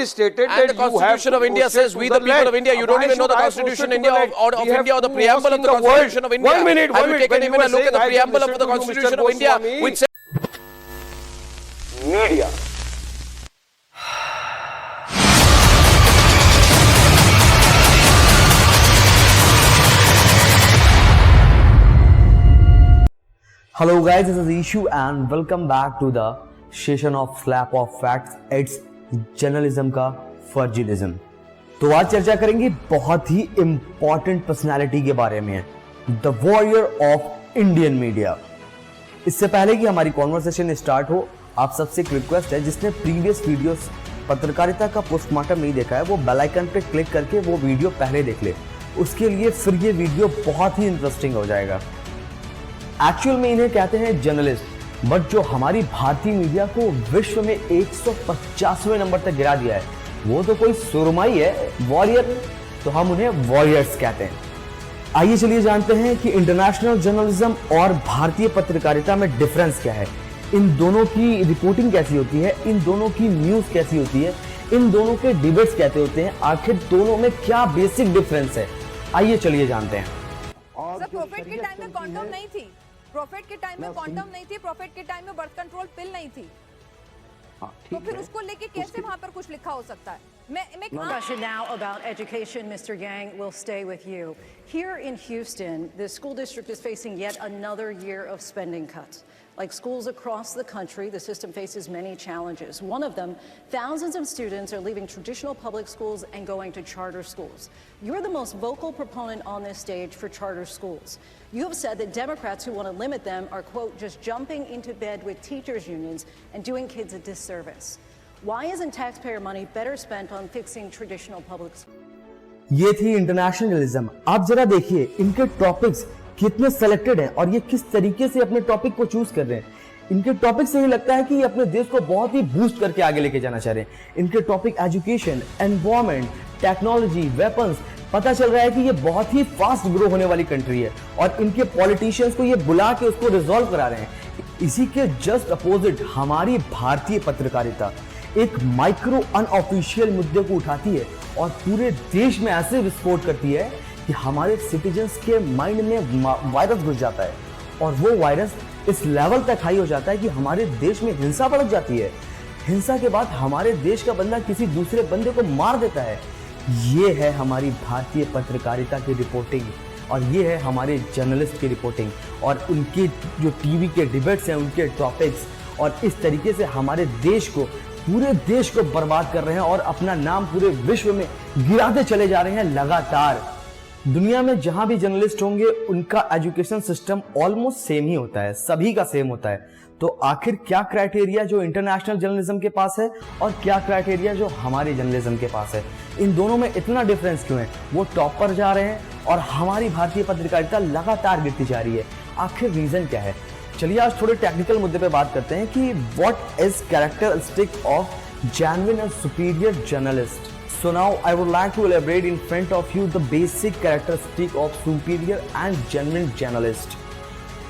clearly stated And that the Constitution of India says we the people of India. You don't even know the Constitution of India of India or the preamble of the Constitution of India. One minute. Have you taken even a look at the preamble of the Constitution of India, which says media. Hello guys, this is Ishu and welcome back to the session of Slap of Facts. It's journalism का फर्जिलिज्म। तो आज चर्चा करेंगे बहुत ही important personality के बारे में, the warrior of Indian media. इससे पहले कि हमारी कॉन्वर्सेशन स्टार्ट हो, आप सबसे एक रिक्वेस्ट है, जिसने प्रीवियस वीडियोस पत्रकारिता का पोस्टमार्टम नहीं देखा है वो बेल आइकन पे क्लिक करके वो वीडियो पहले देख ले। उसके लिए फिर ये वीडियो बहुत ही इंटरेस्टिंग हो जाएगा। एक्चुअल में इन्हें कहते हैं जर्नलिस्ट, बट जो हमारी भारतीय मीडिया को विश्व में 150वें नंबर तक गिरा दिया है वो तो कोई सुरमाई है, वॉरियर, तो हम उन्हें वॉरियर्स कहते हैं। आइए चलिए जानते हैं कि इंटरनेशनल जर्नलिज्म और भारतीय पत्रकारिता में डिफरेंस क्या है, इन दोनों की रिपोर्टिंग कैसी होती है, इन दोनों की न्यूज कैसी होती है, इन दोनों के डिबेट्स कैसे होते हैं, आखिर दोनों में क्या बेसिक डिफरेंस है। आइए चलिए जानते हैं। प्रॉफिट के टाइम में कॉन्डोम नहीं थी, प्रॉफिट के टाइम में कॉन्डोम नहीं थी, प्रॉफिट के टाइम में बर्थ कंट्रोल पिल नहीं थी, तो फिर उसको लेके कैसे वहां पर कुछ लिखा हो सकता है? Discussion now about education. Mr. Yang, will stay with you. Here in Houston, the school district is facing yet another year of spending cuts. Like schools across the country, the system faces many challenges. One of them, thousands of students are leaving traditional public schools and going to charter schools. You're the most vocal proponent on this stage for charter schools. You have said that Democrats who want to limit them are, quote, just jumping into bed with teachers' unions and doing kids a disservice. Why isn't taxpayer money better spent on fixing traditional public schools? ये थी international journalism. आप जरा देखिए इनके topics कितने selected हैं और ये किस तरीके से अपने टॉपिक को चूज कर रहे हैं। इनके टॉपिक से ही लगता है कि ये अपने देश को बहुत ही बूस्ट करके आगे लेके जाना चाह रहे हैं। इनके topic education, environment, technology, weapons, पता चल रहा है कि ये बहुत ही फास्ट ग्रो होने वाली कंट्री है और इनके पॉलिटिशियंस को ये बुला के उसको रिजॉल्व करा रहे हैं। इसी के जस्ट अपोजिट हमारी भारतीय पत्रकारिता एक माइक्रो अनऑफिशियल मुद्दे को उठाती है और पूरे देश में ऐसे विस्फोट करती है कि हमारे सिटीजन्स के माइंड में वायरस घुस जाता है और वो वायरस इस लेवल तक हाई हो जाता है कि हमारे देश में हिंसा भड़क जाती है। हिंसा के बाद हमारे देश का बंदा किसी दूसरे बंदे को मार देता है। ये है हमारी भारतीय पत्रकारिता की रिपोर्टिंग और ये है हमारे जर्नलिस्ट की रिपोर्टिंग और उनके जो टीवी के डिबेट्स हैं, उनके टॉपिक्स, और इस तरीके से हमारे देश को, पूरे देश को बर्बाद कर रहे हैं और अपना नाम पूरे विश्व में गिराते चले जा रहे हैं लगातार। दुनिया में जहां भी जर्नलिस्ट होंगे उनका एजुकेशन सिस्टम ऑलमोस्ट सेम ही होता है, सभी का सेम होता है। तो आखिर क्या क्राइटेरिया जो इंटरनेशनल जर्नलिज्म के पास है और क्या क्राइटेरिया जो हमारे जर्नलिज्म के पास है, इन दोनों में इतना डिफरेंस क्यों है? वो टॉप पर जा रहे हैं और हमारी भारतीय पत्रकारिता लगातार गिरती जा रही है। आखिर रीजन क्या है? चलिए आज थोड़े टेक्निकल मुद्दे पे बात करते हैं कि what is characteristic of genuine and superior journalist. So now I would like to elaborate in front of you the basic characteristic of superior and genuine journalist.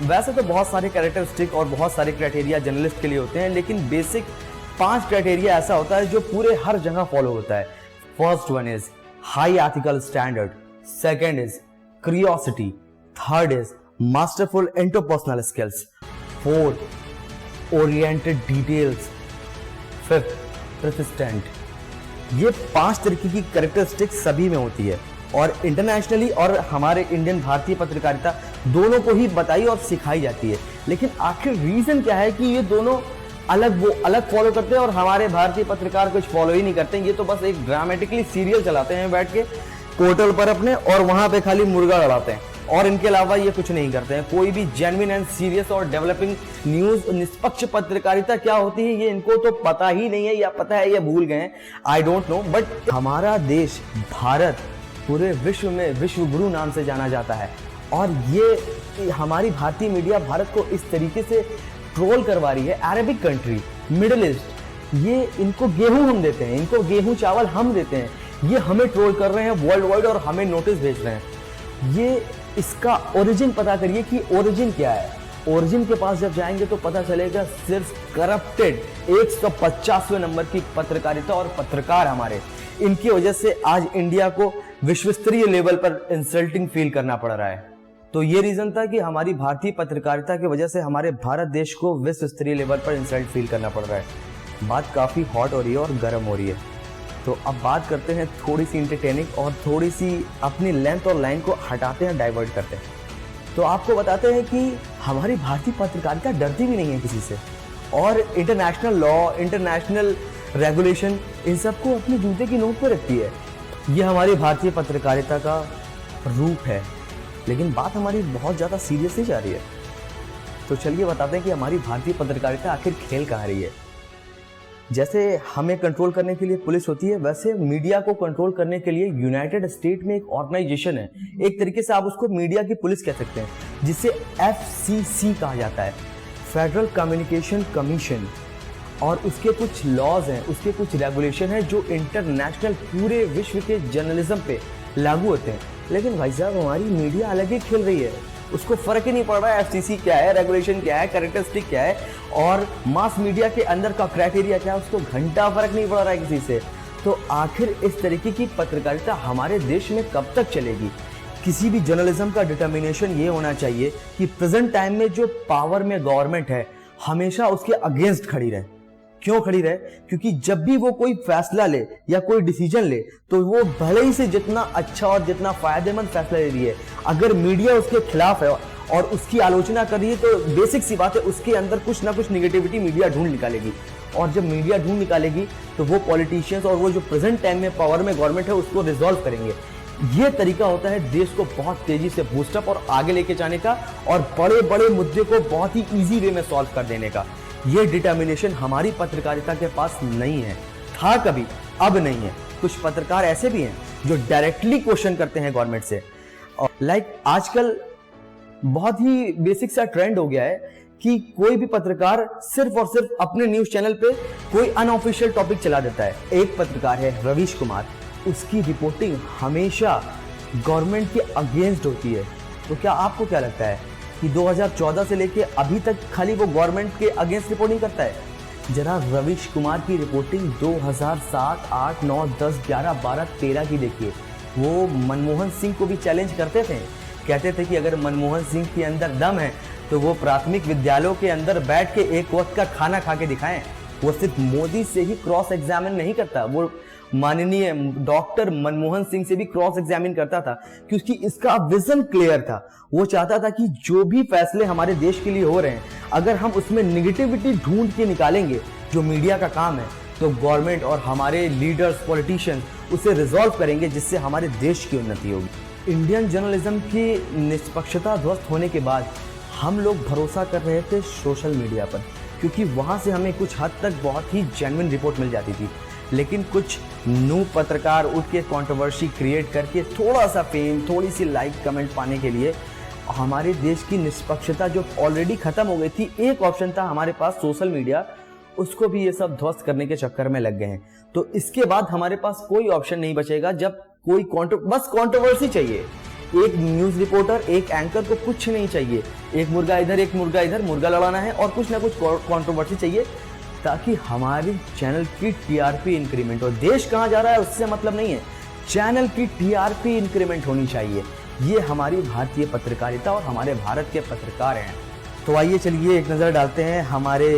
वैसे तो बहुत सारे कैरेक्टरिस्टिक और बहुत सारे क्राइटेरिया जर्नलिस्ट के लिए होते हैं, लेकिन बेसिक 5 क्राइटेरिया ऐसा होता है जो पूरे हर जगह फॉलो होता है। First one is high ethical standard, second is curiosity, third is masterful interpersonal skills, fourth oriented details, fifth persistent. ये 5 तरीके की कैरेक्टरिस्टिक सभी में होती है और इंटरनेशनली और हमारे इंडियन भारतीय पत्रकारिता दोनों को ही बताई और सिखाई जाती है। लेकिन आखिर रीजन क्या है कि ये दोनों वो अलग फॉलो करते हैं और हमारे भारतीय पत्रकार कुछ फॉलो ही नहीं करते हैं। ये तो बस एक ड्रामेटिकली सीरियल चलाते हैं बैठ के पोर्टल पर अपने और वहां पे खाली मुर्गा लड़ाते हैं और इनके अलावा ये कुछ नहीं करते हैं। कोई भी जेन्युइन एंड सीरियस और डेवलपिंग न्यूज, निष्पक्ष पत्रकारिता क्या होती है ये इनको तो पता ही नहीं है, या पता है या भूल गए हैं, आई डोंट नो। बट हमारा देश भारत पूरे विश्व में विश्व गुरु नाम से जाना जाता है और ये हमारी भारतीय मीडिया भारत को इस तरीके से ट्रोल करवा रही है। अरेबिक कंट्री, मिडिल ईस्ट, ये इनको गेहूं हम देते हैं, इनको गेहूं चावल हम देते हैं, ये हमें ट्रोल कर रहे हैं वर्ल्ड वाइड और हमें नोटिस भेज रहे हैं। ये इसका ओरिजिन पता करिए कि ओरिजिन क्या है। ओरिजिन के पास जब जाएंगे तो पता चलेगा सिर्फ करप्टेड 150वें नंबर की पत्रकारिता और पत्रकार हमारे, इनकी वजह से आज इंडिया को विश्व स्तरीय लेवल पर इंसल्टिंग फील करना पड़ रहा है। तो ये रीजन था कि हमारी भारतीय पत्रकारिता की वजह से हमारे भारत देश को विश्व स्तरीय लेवल पर इंसल्ट फील करना पड़ रहा है। बात काफी हॉट हो रही है और गर्म हो रही है। तो अब बात करते हैं थोड़ी सी इंटरटेनिंग और थोड़ी सी अपनी लेंथ और लाइन को हटाते हैं, डाइवर्ट करते हैं। तो आपको बताते हैं कि हमारी भारतीय पत्रकारिता डरती भी नहीं है किसी से, और इंटरनेशनल लॉ, इंटरनेशनल रेगुलेशन, इन सबको अपने जूते की नोक पर रखती है। ये हमारी भारतीय पत्रकारिता का रूप है। लेकिन बात हमारी बहुत ज़्यादा सीरियसली जा रही है। तो चलिए बताते हैं कि हमारी भारतीय पत्रकारिता आखिर खेल कहाँ रही है। जैसे हमें कंट्रोल करने के लिए पुलिस होती है, वैसे मीडिया को कंट्रोल करने के लिए यूनाइटेड स्टेट में एक ऑर्गेनाइजेशन है, एक तरीके से आप उसको मीडिया की पुलिस कह सकते हैं, जिसे FCC कहा जाता है, फेडरल कम्युनिकेशन कमीशन। और उसके कुछ लॉज हैं, उसके कुछ रेगुलेशन हैं जो इंटरनेशनल पूरे विश्व के जर्नलिज्म पे लागू होते हैं। लेकिन भाई साहब हमारी मीडिया अलग ही खेल रही है, उसको फर्क ही नहीं पड़ रहा है FCC क्या है, रेगुलेशन क्या है, कैरेक्टरिस्टिक क्या है और मास मीडिया के अंदर का क्राइटेरिया क्या है, उसको घंटा फर्क नहीं पड़ रहा है किसी से। तो आखिर इस तरीके की पत्रकारिता हमारे देश में कब तक चलेगी? किसी भी जर्नलिज्म का डिटर्मिनेशन ये होना चाहिए कि प्रेजेंट टाइम में जो पावर में गवर्नमेंट है हमेशा उसके अगेंस्ट खड़ी रहे। क्यों खड़ी रहे? क्योंकि जब भी वो कोई फैसला ले या कोई डिसीजन ले तो वो भले ही से जितना अच्छा और जितना फायदेमंद फैसला ले रही है, अगर मीडिया उसके खिलाफ है और उसकी आलोचना कर रही है तो बेसिक सी बात है उसके अंदर कुछ ना कुछ निगेटिविटी मीडिया ढूंढ निकालेगी। और जब मीडिया ढूंढ निकालेगी तो वो पॉलिटिशियंस और वो जो प्रेजेंट टाइम में पावर में गवर्नमेंट है उसको रिजॉल्व करेंगे। ये तरीका होता है देश को बहुत तेजी से बूस्टअप और आगे लेके जाने का और बड़े बड़े मुद्दे को बहुत ही ईजी वे में सॉल्व कर देने का। ये डिटर्मिनेशन हमारी पत्रकारिता के पास नहीं है, था कभी, अब नहीं है। कुछ पत्रकार ऐसे भी हैं जो डायरेक्टली क्वेश्चन करते हैं गवर्नमेंट से। लाइक आजकल बहुत ही बेसिक सा ट्रेंड हो गया है कि कोई भी पत्रकार सिर्फ और सिर्फ अपने न्यूज चैनल पे कोई अनऑफिशियल टॉपिक चला देता है। एक पत्रकार है रवीश कुमार, उसकी रिपोर्टिंग हमेशा गवर्नमेंट के अगेंस्ट होती है। तो क्या आपको क्या लगता है कि 2014 से लेके अभी तक खाली वो गवर्नमेंट के अगेंस्ट रिपोर्टिंग करता है? जरा रवीश कुमार की रिपोर्टिंग 2007, 8, 9, 10, 11, 12, 13 की देखिए। वो मनमोहन सिंह को भी चैलेंज करते थे, कहते थे कि अगर मनमोहन सिंह के अंदर दम है तो वो प्राथमिक विद्यालयों के अंदर बैठ के एक वक्त का खाना खा के दिखाएं। वो सिर्फ मोदी से ही क्रॉस एग्जामिन नहीं करता, वो माननीय डॉक्टर मनमोहन सिंह से भी क्रॉस एग्जामिन करता था, क्योंकि इसका विजन क्लियर था। वो चाहता था कि जो भी फैसले हमारे देश के लिए हो रहे हैं, अगर हम उसमें निगेटिविटी ढूंढ के निकालेंगे, जो मीडिया का काम है, तो गवर्नमेंट और हमारे लीडर्स, पॉलिटिशियंस उसे रिजॉल्व करेंगे, जिससे हमारे देश की उन्नति होगी। इंडियन जर्नलिज्म की निष्पक्षता ध्वस्त होने के बाद हम लोग भरोसा कर रहे थे सोशल मीडिया पर, क्योंकि वहां से हमें कुछ हद तक बहुत ही जेन्युइन रिपोर्ट मिल जाती थी। लेकिन कुछ न्यू पत्रकार उठ के कंट्रोवर्सी क्रिएट करके थोड़ा सा फेम, थोड़ी सी लाइक, कमेंट पाने के लिए हमारे देश की निष्पक्षता जो ऑलरेडी खत्म हो गई थी, एक ऑप्शन था हमारे पास सोशल मीडिया, उसको भी ये सब ध्वस्त करने के चक्कर में लग गए हैं। तो इसके बाद हमारे पास कोई ऑप्शन नहीं बचेगा, जब कोई बस कंट्रोवर्सी चाहिए। एक न्यूज रिपोर्टर, एक एंकर को कुछ नहीं चाहिए, एक मुर्गा इधर एक मुर्गा इधर, मुर्गा लड़ाना है और कुछ ना कुछ कंट्रोवर्सी चाहिए, ताकि हमारे चैनल की टीआरपी इंक्रीमेंट हो। देश कहां जा रहा है उससे मतलब नहीं है, चैनल की टीआरपी इंक्रीमेंट होनी चाहिए। ये हमारी भारतीय पत्रकारिता और हमारे भारत के पत्रकार हैं। तो आइए चलिए एक नज़र डालते हैं हमारे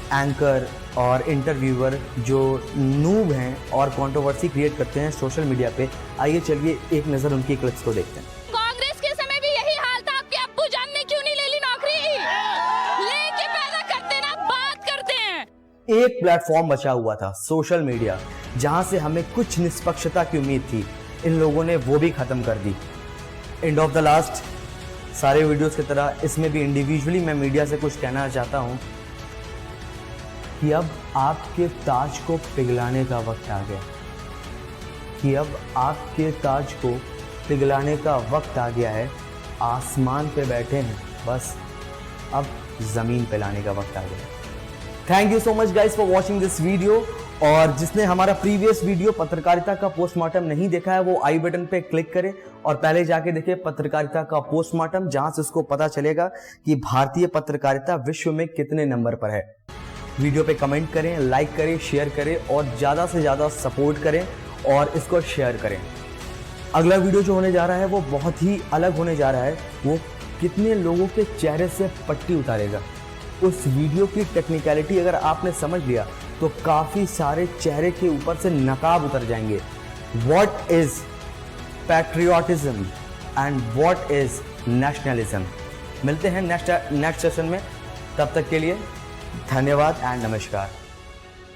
एंकर और इंटरव्यूअर जो नूब हैं और कंट्रोवर्सी क्रिएट करते हैं सोशल मीडिया पे। आइए चलिए एक नज़र उनकी क्लिप्स को देखते हैं। कांग्रेस के समय भी यही हाल था, आपके अब्बू जान ने क्यों नहीं ले ली नौकरी? लेके पैदा करते ना, बात करते हैं। एक प्लेटफॉर्म बचा हुआ था सोशल मीडिया, जहां से हमें कुछ निष्पक्षता की उम्मीद थी, इन लोगों ने वो भी खत्म कर दी। एंड ऑफ द लास्ट, सारे वीडियोस की तरह इसमें भी इंडिविजुअली मैं मीडिया से कुछ कहना चाहता हूं कि अब आपके ताज को पिघलाने का वक्त आ गया, कि अब आपके ताज को पिघलाने का वक्त आ गया है। आसमान पे बैठे हैं, बस अब जमीन पे लाने का वक्त आ गया है। Thank you so much guys for watching this video. और जिसने हमारा प्रीवियस वीडियो पत्रकारिता का पोस्टमार्टम नहीं देखा है वो आई बटन पे क्लिक करे और पहले जाके देखे पत्रकारिता का पोस्टमार्टम, जहां से उसको पता चलेगा कि भारतीय पत्रकारिता विश्व में कितने नंबर पर है। वीडियो पे कमेंट करें, लाइक करें, शेयर करें और ज्यादा से ज्यादा सपोर्ट करें और इसको शेयर करें। अगला वीडियो जो होने जा रहा है वो बहुत ही अलग होने जा रहा है। वो कितने लोगों के चेहरे से पट्टी उतारेगा। उस वीडियो की टेक्निकलिटी अगर आपने समझ लिया तो काफी सारे चेहरे के ऊपर से नकाब उतर जाएंगे। What is patriotism and what is nationalism. मिलते हैं नेक्स्ट सेशन में, तब तक के लिए धन्यवाद एंड नमस्कार।